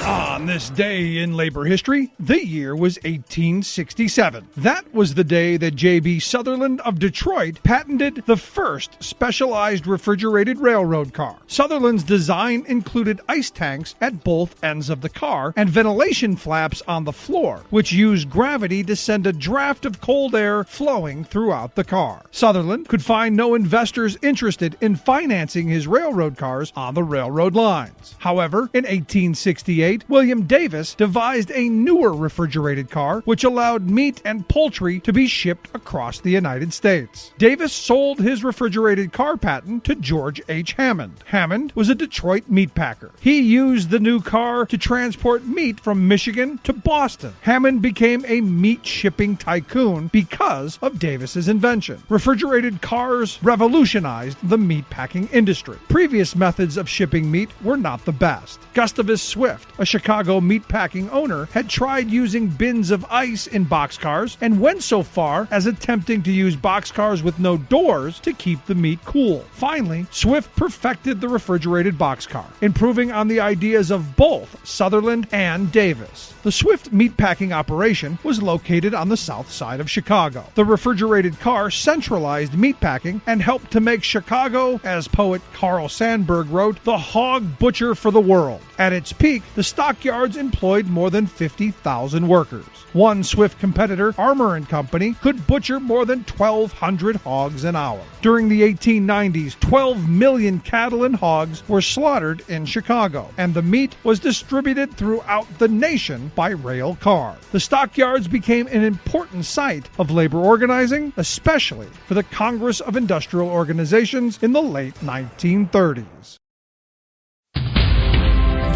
On this day in labor history, the year was 1867. That was the day that J.B. Sutherland of Detroit patented the first specialized refrigerated railroad car. Sutherland's design included ice tanks at both ends of the car and ventilation flaps on the floor, which used gravity to send a draft of cold air flowing throughout the car. Sutherland could find no investors interested in financing his railroad cars on the railroad lines. However, in 1868, William Davis devised a newer refrigerated car which allowed meat and poultry to be shipped across the United States. Davis sold his refrigerated car patent to George H. Hammond. Hammond was a Detroit meat packer. He used the new car to transport meat from Michigan to Boston. Hammond became a meat shipping tycoon because of Davis's invention. Refrigerated cars revolutionized the meat packing industry. Previous methods of shipping meat were not the best. Gustavus Swift, a Chicago meatpacking owner, had tried using bins of ice in boxcars and went so far as attempting to use boxcars with no doors to keep the meat cool. Finally, Swift perfected the refrigerated boxcar, improving on the ideas of both Sutherland and Davis. The Swift meatpacking operation was located on the south side of Chicago. The refrigerated car centralized meatpacking and helped to make Chicago, as poet Carl Sandburg wrote, the hog butcher for the world. At its peak, the stockyards employed more than 50,000 workers. One Swift competitor, Armour & Company, could butcher more than 1,200 hogs an hour. During the 1890s, 12 million cattle and hogs were slaughtered in Chicago, and the meat was distributed throughout the nation by rail car. The stockyards became an important site of labor organizing, especially for the Congress of Industrial Organizations in the late 1930s.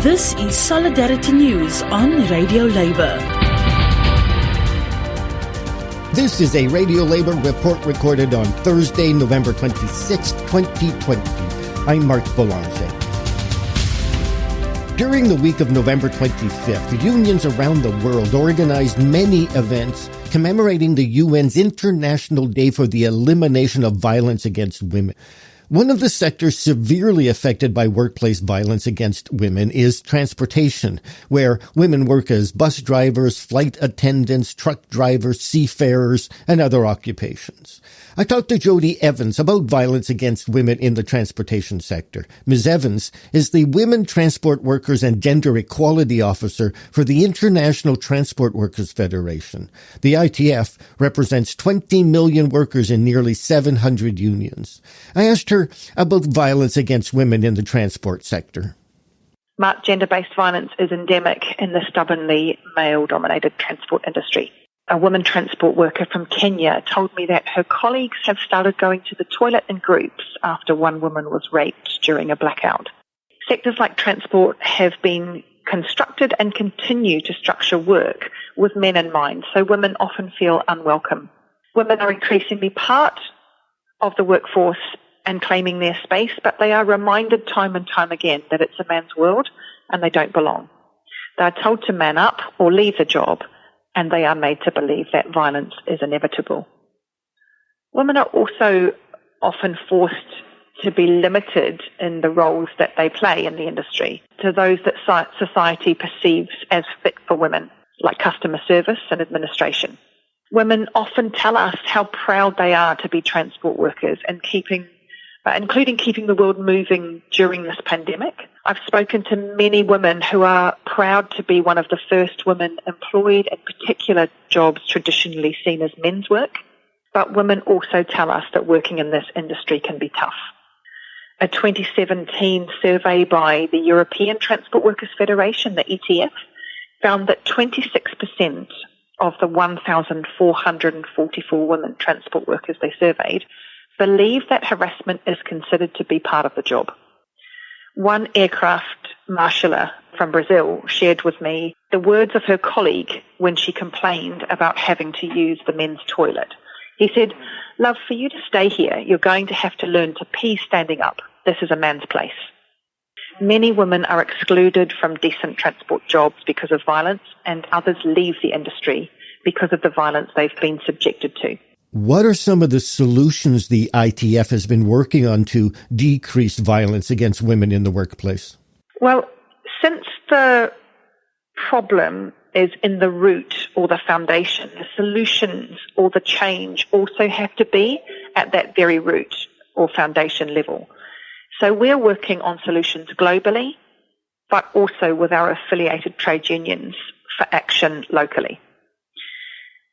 This is Solidarity News on Radio Labour. This is a Radio Labour report recorded on Thursday, November 26, 2020. I'm Mark Boulanger. During the week of November 25th, unions around the world organized many events commemorating the UN's International Day for the Elimination of Violence Against Women. One of the sectors severely affected by workplace violence against women is transportation, where women work as bus drivers, flight attendants, truck drivers, seafarers, and other occupations. I talked to Jody Evans about violence against women in the transportation sector. Ms. Evans is the Women Transport Workers and Gender Equality Officer for the International Transport Workers Federation. The ITF represents 20 million workers in nearly 700 unions. I asked her about violence against women in the transport sector. Marked gender-based violence is endemic in the stubbornly male-dominated transport industry. A woman transport worker from Kenya told me that her colleagues have started going to the toilet in groups after one woman was raped during a blackout. Sectors like transport have been constructed and continue to structure work with men in mind, so women often feel unwelcome. Women are increasingly part of the workforce and claiming their space, but they are reminded time and time again that it's a man's world and they don't belong. They are told to man up or leave the job, and they are made to believe that violence is inevitable. Women are also often forced to be limited in the roles that they play in the industry to those that society perceives as fit for women, like customer service and administration. Women often tell us how proud they are to be transport workers and including keeping the world moving during this pandemic. I've spoken to many women who are proud to be one of the first women employed in particular jobs traditionally seen as men's work, but women also tell us that working in this industry can be tough. A 2017 survey by the European Transport Workers Federation, the ETF, found that 26% of the 1,444 women transport workers they surveyed believe that harassment is considered to be part of the job. One aircraft marshaller from Brazil shared with me the words of her colleague when she complained about having to use the men's toilet. He said, "Love, for you to stay here, you're going to have to learn to pee standing up. This is a man's place." Many women are excluded from decent transport jobs because of violence, and others leave the industry because of the violence they've been subjected to. What are some of the solutions the ITF has been working on to decrease violence against women in the workplace? Well, since the problem is in the root or the foundation, the solutions or the change also have to be at that very root or foundation level. So we're working on solutions globally, but also with our affiliated trade unions for action locally.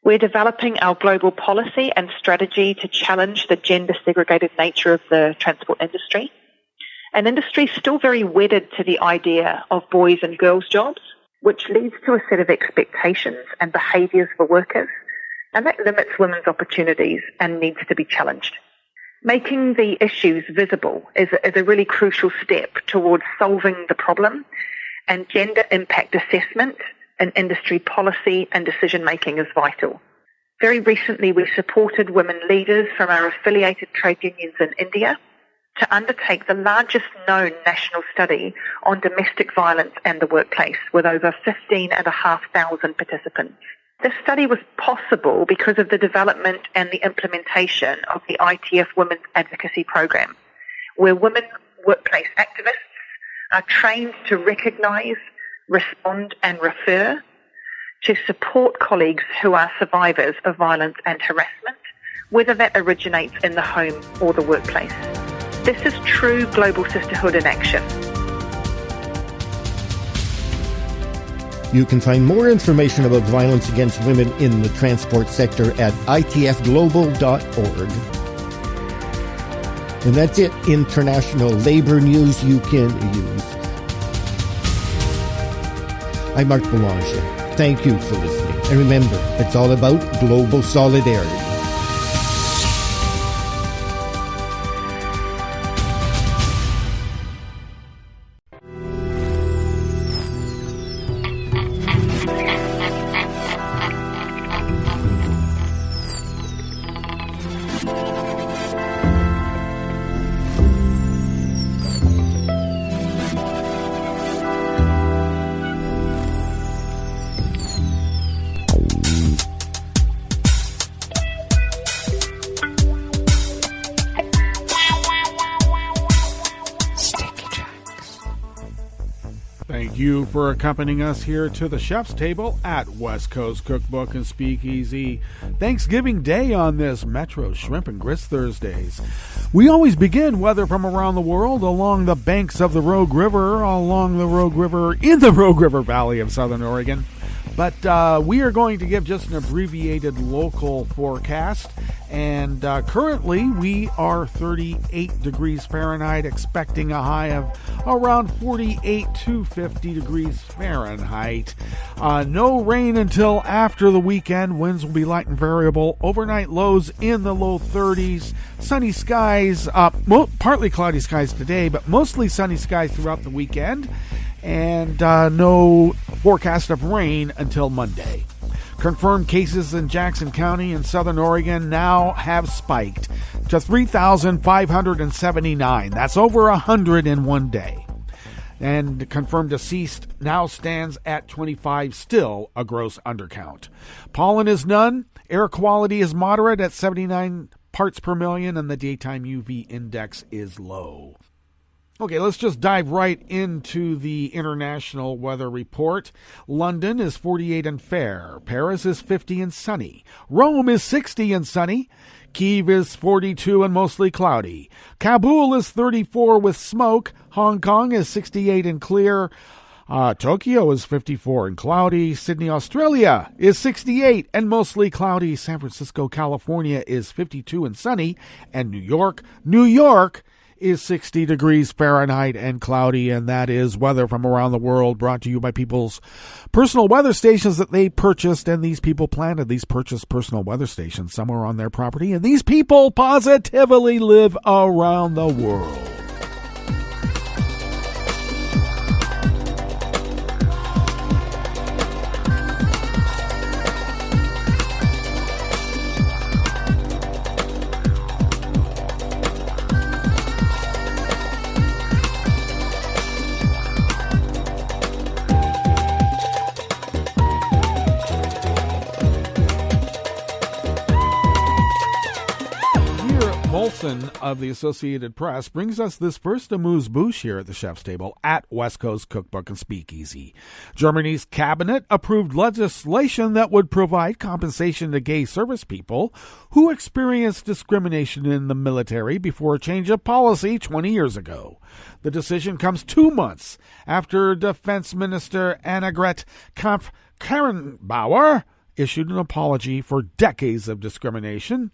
We're developing our global policy and strategy to challenge the gender-segregated nature of the transport industry. An industry still very wedded to the idea of boys and girls jobs, which leads to a set of expectations and behaviours for workers, and that limits women's opportunities and needs to be challenged. Making the issues visible is a really crucial step towards solving the problem, and gender impact assessment in industry policy and decision-making is vital. Very recently, we supported women leaders from our affiliated trade unions in India to undertake the largest known national study on domestic violence and the workplace, with over 15,500 participants. This study was possible because of the development and the implementation of the ITF Women's Advocacy Program, where women workplace activists are trained to recognise, respond and refer to support colleagues who are survivors of violence and harassment, whether that originates in the home or the workplace. This is true global sisterhood in action. You can find more information about violence against women in the transport sector at itfglobal.org. And that's it, international labor news you can use. I'm Mark Boulanger. Thank you for listening. And remember, it's all about global solidarity. Thank you for accompanying us here to the chef's table at West Coast Cookbook and Speakeasy. Thanksgiving Day on this Metro Shrimp and Grits Thursdays. We always begin, whether from around the world, along the banks of the Rogue River, along the Rogue River, in the Rogue River Valley of Southern Oregon. But we are going to give just an abbreviated local forecast. And currently we are 38 degrees Fahrenheit, expecting a high of around 48 to 50 degrees Fahrenheit. No rain until after the weekend. Winds will be light and variable. Overnight lows in the low 30s. Sunny skies, partly cloudy skies today, but mostly sunny skies throughout the weekend. And no forecast of rain until Monday. Confirmed cases in Jackson County in Southern Oregon now have spiked to 3,579. That's over 100 in one day. And confirmed deceased now stands at 25, still a gross undercount. Pollen is none. Air quality is moderate at 79 parts per million, and the daytime UV index is low. Okay, let's just dive right into the international weather report. London is 48 and fair. Paris is 50 and sunny. Rome is 60 and sunny. Kyiv is 42 and mostly cloudy. Kabul is 34 with smoke. Hong Kong is 68 and clear. Tokyo is 54 and cloudy. Sydney, Australia is 68 and mostly cloudy. San Francisco, California is 52 and sunny. And New York is 60 degrees Fahrenheit and cloudy. And that is weather from around the world, brought to you by people's personal weather stations that they purchased. And these people planted these purchased personal weather stations somewhere on their property. And these people positively live around the world. Of the Associated Press brings us this first amuse-bouche here at the Chef's Table at West Coast Cookbook and Speakeasy. Germany's cabinet approved legislation that would provide compensation to gay service people who experienced discrimination in the military before a change of policy 20 years ago. The decision comes 2 months after Defense Minister Annegret Kramp-Karrenbauer issued an apology for decades of discrimination.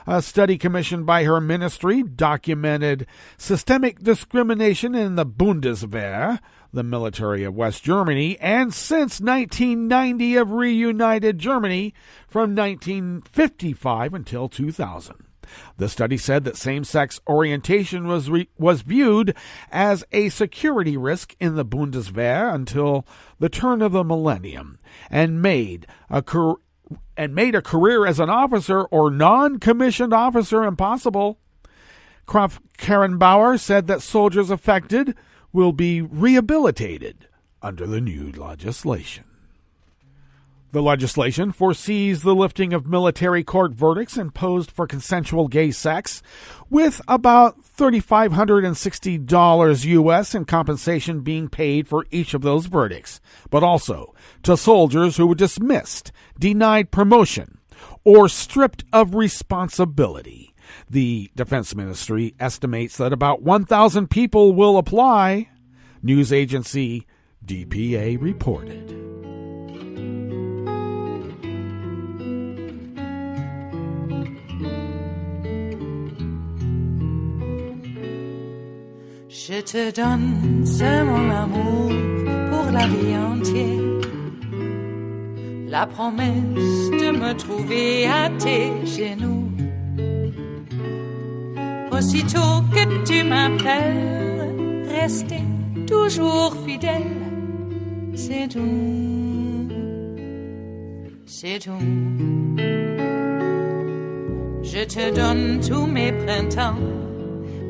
A study commissioned by her ministry documented systemic discrimination in the Bundeswehr, the military of West Germany, and since 1990 of reunited Germany from 1955 until 2000. The study said that same-sex orientation was viewed as a security risk in the Bundeswehr until the turn of the millennium, and made a career as an officer or non-commissioned officer impossible. Kramp-Karrenbauer said that soldiers affected will be rehabilitated under the new legislation. The legislation foresees the lifting of military court verdicts imposed for consensual gay sex, with about $3,560 U.S. in compensation being paid for each of those verdicts, but also to soldiers who were dismissed, denied promotion, or stripped of responsibility. The Defense Ministry estimates that about 1,000 people will apply, news agency DPA reported. Je te donne ce mon amour pour la vie entière, la promesse de me trouver à tes genoux. Aussitôt que tu m'appelles, rester toujours fidèle, c'est tout, c'est tout. Je te donne tous mes printemps,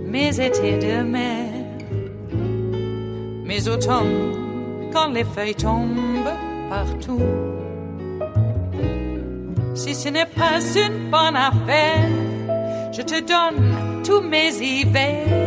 mes étés de mer, mes automnes quand les feuilles tombent partout. Si ce n'est pas une bonne affaire, je te donne tous mes hivers.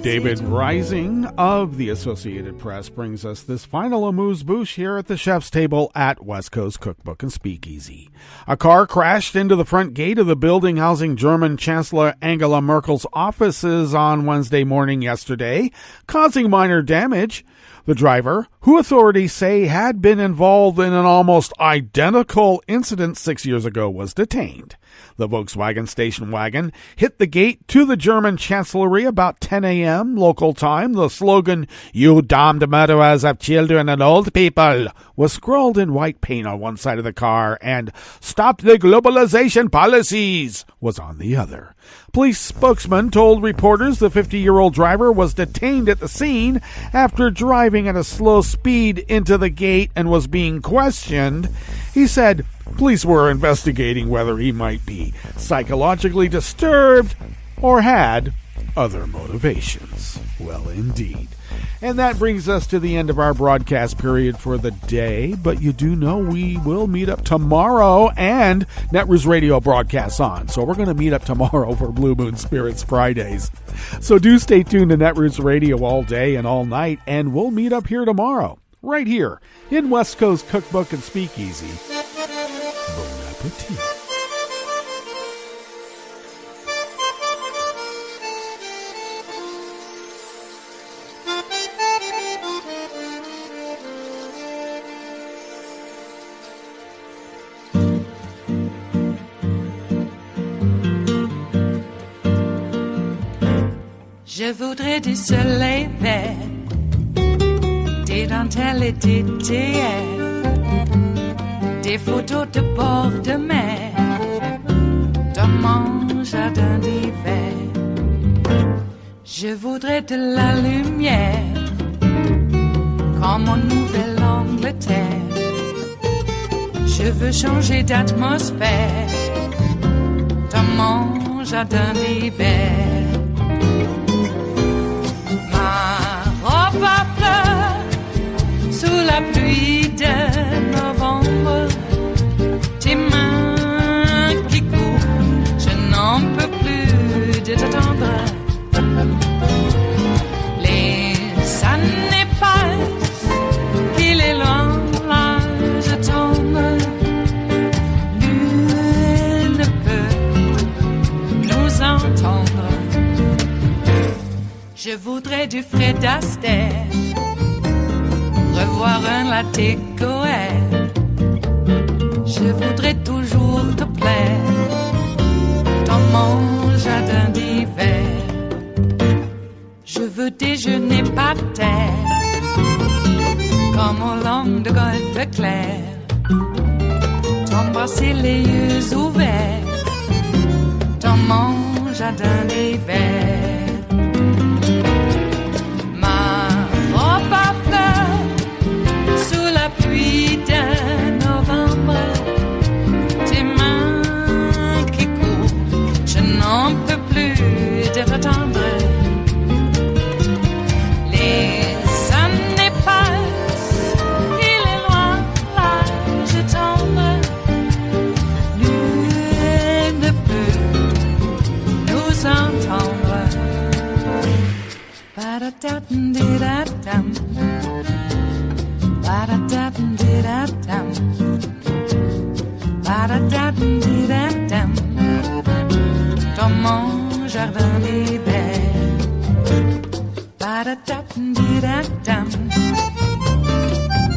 David Rising of the Associated Press brings us this final amuse-bouche here at the Chef's Table at West Coast Cookbook and Speakeasy. A car crashed into the front gate of the building housing German Chancellor Angela Merkel's offices on Wednesday morning yesterday, causing minor damage. The driver, who authorities say had been involved in an almost identical incident 6 years ago, was detained. The Volkswagen station wagon hit the gate to the German Chancellery about 10 a.m. local time. The slogan, "You damned murderers of children and old people," was scrawled in white paint on one side of the car, and "Stop the globalization policies" was on the other. Police spokesman told reporters the 50-year-old driver was detained at the scene after driving at a slow speed into the gate and was being questioned. He said police were investigating whether he might be psychologically disturbed or had other motivations. Well, indeed. And that brings us to the end of our broadcast period for the day. But you do know we will meet up tomorrow, and Netroots Radio broadcasts on. So we're going to meet up tomorrow for Blue Moon Spirits Fridays. So do stay tuned to Netroots Radio all day and all night, and we'll meet up here tomorrow, right here in West Coast Cookbook and Speakeasy. Bon appetit. Je voudrais du soleil vert, des dentelles et des théères, des photos de bord de mer, dans mon jardin d'hiver. Je voudrais de la lumière, comme en Nouvelle-Angleterre. Je veux changer d'atmosphère, dans mon jardin d'hiver. Robe à fleurs, sous la pluie de novembre, tes mains qui courent, je n'en peux plus de t'attendre. Les années passent, qu'il est loin, là je tombe. Nul ne peut nous entendre. Je voudrais du Fred Astaire, revoir un latte Goël. Je voudrais toujours te plaire, dans mon jardin d'hiver. Je veux déjeuner par terre, comme au long de golfe clair, t'embrasser les yeux ouverts, dans mon jardin d'hiver. Pluie de novembre, tes mains qui courent, je n'en peux plus de t'attendre. Les années passent, il est loin, là je tombe. Nul ne peut nous entendre. Ba-da-da-dum-di-da-dum. Ba-da-da-dum-di-da-dum. Ba-da-da-dum-di-da-dum. Dans mon jardin d'hiver. Ba-da-da-dum-di-da-dum.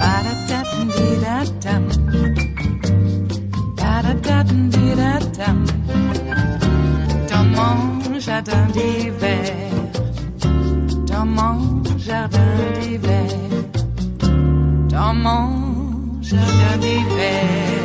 Ba-da-da-dum-di-da-dum. Ba-da-da-dum-di-da-dum. Dans mon jardin d'hiver. Dans mon jardin d'hiver. Dans mon jardin d'hiver.